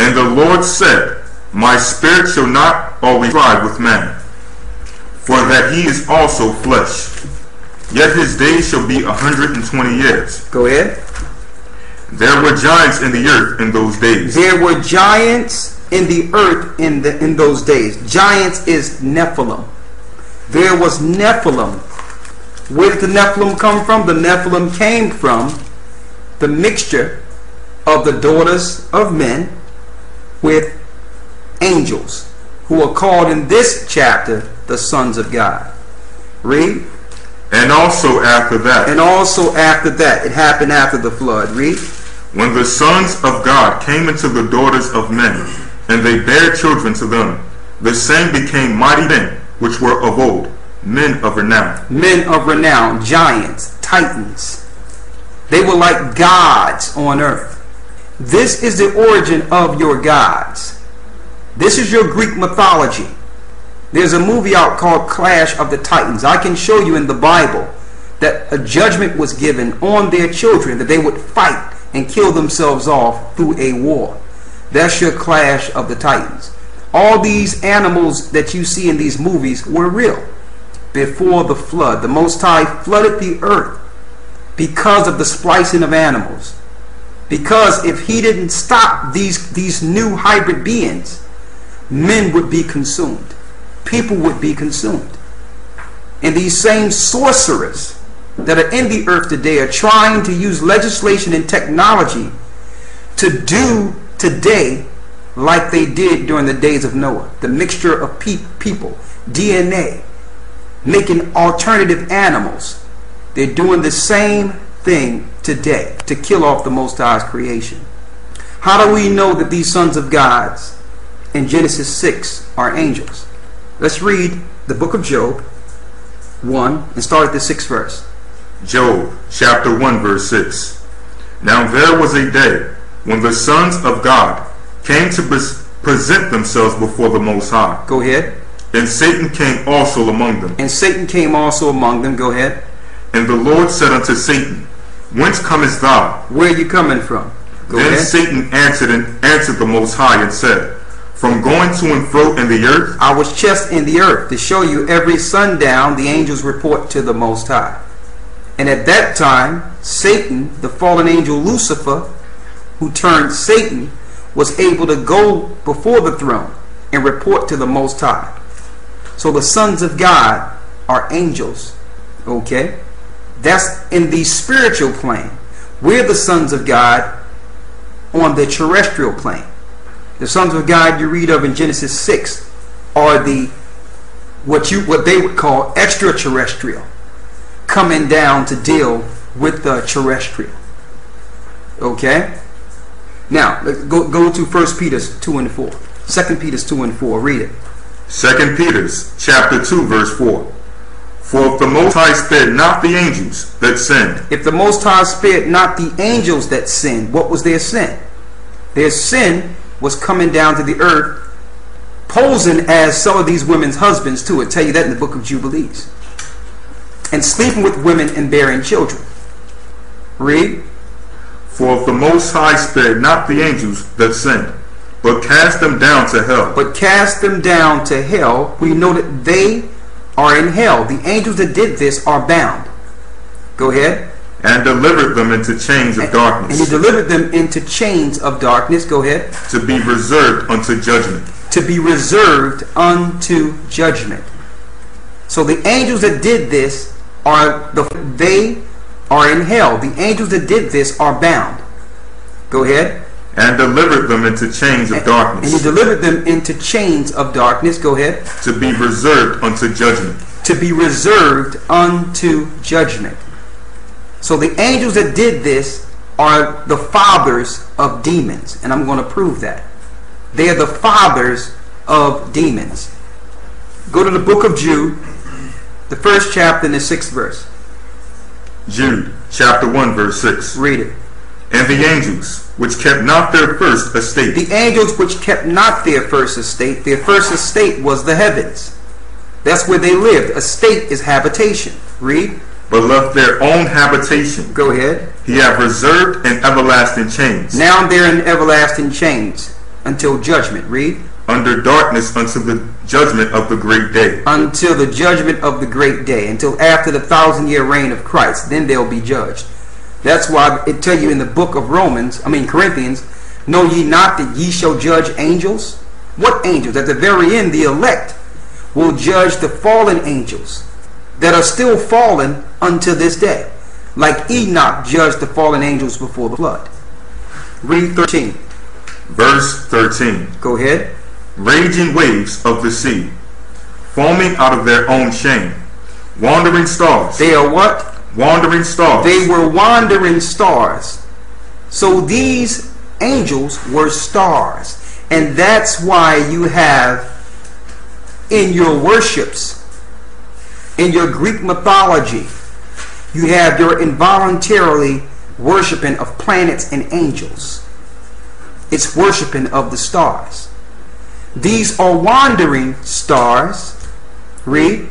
And the Lord said, My spirit shall not always strive with man, for that he is also flesh. Yet his days shall be 120 years. Go ahead. There were giants in the earth in those days. There were giants in the earth in those days. Giants is Nephilim. There was Nephilim. Where did the Nephilim come from? The Nephilim came from the mixture of the daughters of men with angels, who are called in this chapter the sons of God. Read. And also after that. And also after that. It happened after the flood. Read. When the sons of God came into the daughters of men, and they bare children to them, the same became mighty men, which were of old, men of renown. Men of renown, giants, titans. They were like gods on earth. This is the origin of your gods. This is your Greek mythology. There's a movie out called Clash of the Titans. I can show you in the Bible that a judgment was given on their children, that they would fight and kill themselves off through a war. That's your Clash of the Titans. All these animals that you see in these movies were real. Before the flood, the Most High flooded the earth because of the splicing of animals. Because if he didn't stop these new hybrid beings, men would be consumed. People would be consumed. And these same sorcerers that are in the earth today are trying to use legislation and technology to do today like they did during the days of Noah. The mixture of people, DNA, making alternative animals. They're doing the same thing today to kill off the Most High's creation. How do we know that these sons of gods in Genesis 6 are angels? Let's read the book of Job 1 and start at the 6th verse. Job chapter 1 verse 6. Now there was a day when the sons of God came to present themselves before the Most High. Go ahead. And Satan came also among them. And Satan came also among them. Go ahead. And the Lord said unto Satan, Whence comest thou? Where are you coming from? Go then ahead. Satan answered the Most High and said, From going to and fro in the earth. I was just in the earth to show you every sundown the angels report to the Most High. And at that time, Satan, the fallen angel Lucifer, who turned Satan, was able to go before the throne and report to the Most High. So the sons of God are angels. Okay? That's in the spiritual plane. We're the sons of God on the terrestrial plane. The sons of God you read of in Genesis 6 are the what they would call extraterrestrial, coming down to deal with the terrestrial. Okay? Now, let's go to 1 Peter 2 and 4. 2 Peter 2 and 4. Read it. 2 Peter chapter 2 verse 4. For if the Most High spared not the angels that sinned. If the Most High spared not the angels that sinned, what was their sin? Their sin was coming down to the earth, posing as some of these women's husbands too. It'll tell you that in the book of Jubilees. And sleeping with women and bearing children. Read. For if the Most High spared not the angels that sinned, but cast them down to hell. But cast them down to hell. We know that they are in hell. The angels that did this are bound. Go ahead. And delivered them into chains of darkness. And he delivered them into chains of darkness. Go ahead. To be reserved unto judgment. To be reserved unto judgment. So the angels that did this they are in hell. The angels that did this are bound. Go ahead. And delivered them into chains of darkness. And he delivered them into chains of darkness. Go ahead. To be reserved unto judgment. To be reserved unto judgment. So the angels that did this are the fathers of demons. And I'm going to prove that. They are the fathers of demons. Go to the book of Jude, the 1st chapter and the 6th verse. Jude chapter 1 verse 6. Read it. And the angels which kept not their first estate. The angels which kept not their first estate was the heavens. That's where they lived. Estate is habitation. Read. But left their own habitation. Go ahead. He hath reserved in everlasting chains. Now they're in everlasting chains. Until judgment. Read. Under darkness until the judgment of the great day. Until the judgment of the great day. Until after the 1,000-year reign of Christ. Then they'll be judged. That's why it tell you in the book of Corinthians, know ye not that ye shall judge angels? What angels? At the very end, the elect will judge the fallen angels that are still fallen unto this day. Like Enoch judged the fallen angels before the flood. Read 13. Verse 13. Go ahead. Raging waves of the sea, foaming out of their own shame. Wandering stars. They are what? Wandering stars. They were wandering stars. So these angels were stars. And that's why you have in your worships, in your Greek mythology, you have your involuntarily worshiping of planets and angels. It's worshiping of the stars. These are wandering stars. Read.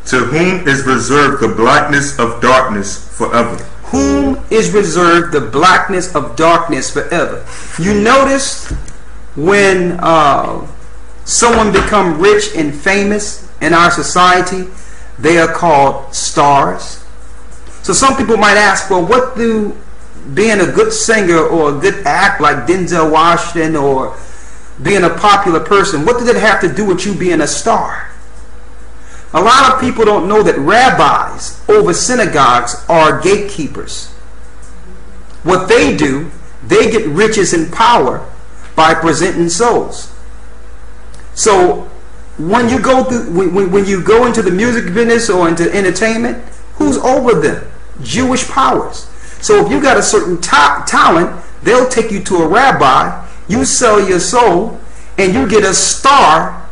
To whom is reserved the blackness of darkness forever. Whom is reserved the blackness of darkness forever. You notice when someone become rich and famous in our society, they are called stars. So some people might ask, well, what do being a good singer or a good act like Denzel Washington or being a popular person, what did it have to do with you being a star? A lot of people don't know that rabbis over synagogues are gatekeepers. What they do, they get riches and power by presenting souls. So when you go through, when you go into the music business or into entertainment, who's over them? Jewish powers. So if you got a certain talent, they'll take you to a rabbi, you sell your soul, and you get a star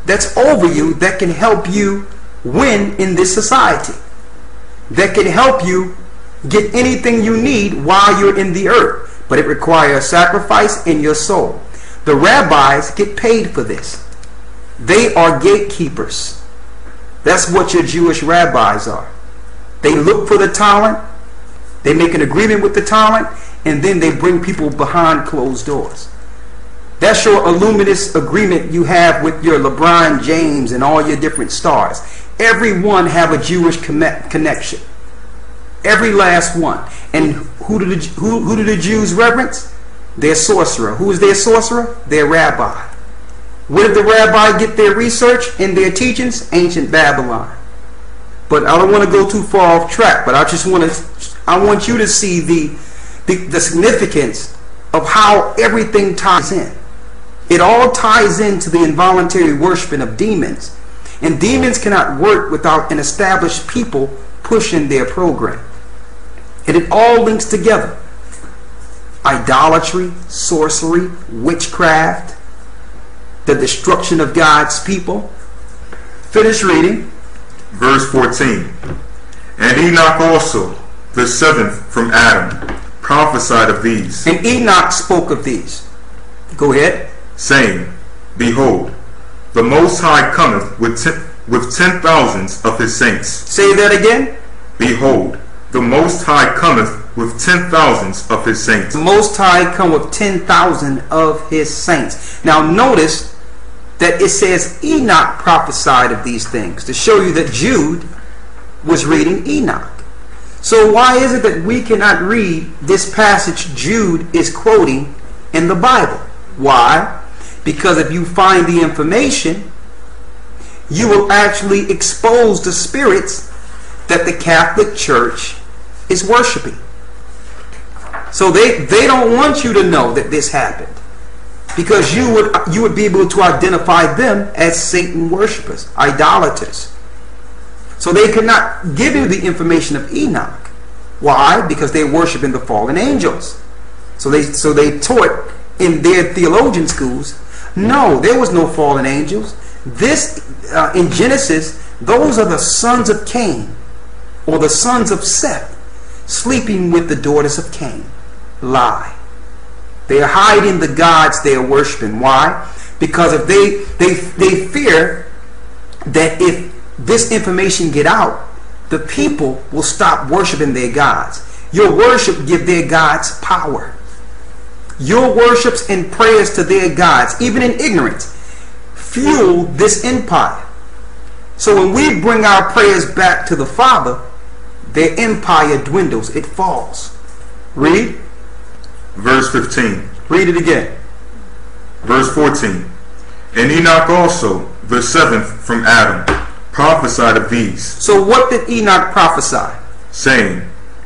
that's over you that can help you win in this society, that can help you get anything you need while you're in the earth. But it requires sacrifice in your soul. The rabbis get paid for this. They are gatekeepers. That's what your Jewish rabbis are. They look for the talent, they make an agreement with the talent, and then they bring people behind closed doors. That's your illuminous agreement you have with your LeBron James and all your different stars. Every one have a Jewish connection. Every last one. And who do the Jews reverence? Their sorcerer. Who is their sorcerer? Their rabbi. Where did the rabbi get their research and their teachings? Ancient Babylon. But I don't want to go too far off track, but I want you to see the significance of how everything ties in. It all ties into the involuntary worshiping of demons. And demons cannot work without an established people pushing their program. And it all links together. Idolatry, sorcery, witchcraft, the destruction of God's people. Finish reading. Verse 14. And Enoch also, the seventh from Adam, prophesied of these. And Enoch spoke of these. Go ahead. Saying, Behold, the Most High cometh with 10,000s of his saints. Say that again. Behold, the Most High cometh with 10,000s of his saints. The Most High come with 10,000 of his saints. Now notice that it says Enoch prophesied of these things to show you that Jude was reading Enoch. So why is it that we cannot read this passage Jude is quoting in the Bible? Why? Because if you find the information, you will actually expose the spirits that the Catholic Church is worshiping. So they don't want you to know that this happened, because you would be able to identify them as Satan worshippers, idolaters. So they could not give you the information of Enoch. Why? Because they're worshiping the fallen angels. So they taught in their theologian schools, no, there was no fallen angels. This in Genesis, those are the sons of Cain, or the sons of Seth, sleeping with the daughters of Cain. Lie. They are hiding the gods they are worshiping. Why? Because if they fear that if this information get out, the people will stop worshiping their gods. Your worship give their gods power. Your worships and prayers to their gods, even in ignorance, fuel this empire. So when we bring our prayers back to the Father, their empire dwindles, it falls. Read. Verse 15. Read it again. Verse 14. And Enoch also, the seventh from Adam, prophesied of these. So what did Enoch prophesy? Saying,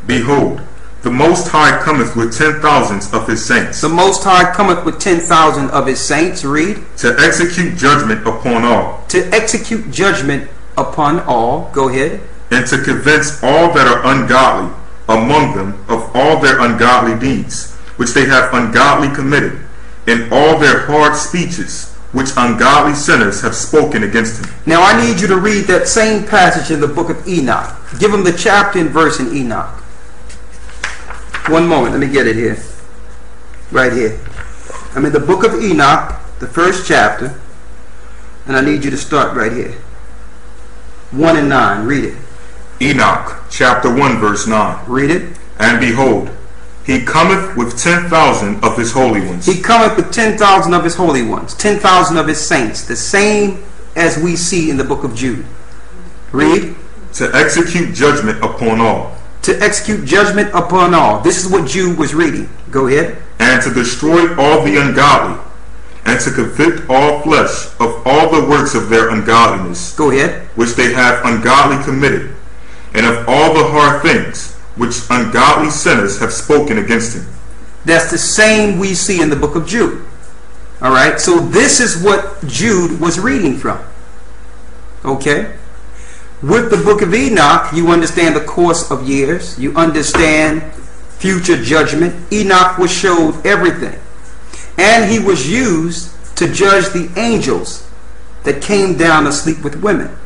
Behold, the Most High cometh with 10,000s of his saints. The Most High cometh with 10,000 of his saints. Read. To execute judgment upon all. To execute judgment upon all. Go ahead. And to convince all that are ungodly among them of all their ungodly deeds, which they have ungodly committed, and all their hard speeches, which ungodly sinners have spoken against him. Now I need you to read that same passage in the book of Enoch. Give them the chapter and verse in Enoch. One moment, let me get it here. Right here. I'm in the book of Enoch, the first chapter, and I need you to start right here. 1 and 9, read it. Enoch, chapter 1, verse 9. Read it. And behold, he cometh with 10,000 of his holy ones. He cometh with 10,000 of his holy ones, 10,000 of his saints, the same as we see in the book of Jude. Read. To execute judgment upon all. To execute judgment upon all. This is what Jude was reading. Go ahead. And to destroy all the ungodly, and to convict all flesh of all the works of their ungodliness. Go ahead. Which they have ungodly committed, and of all the hard things which ungodly sinners have spoken against him. That's the same we see in the book of Jude. All right, so this is what Jude was reading from. Okay? With the book of Enoch, you understand the course of years. You understand future judgment. Enoch was showed everything. And he was used to judge the angels that came down to sleep with women.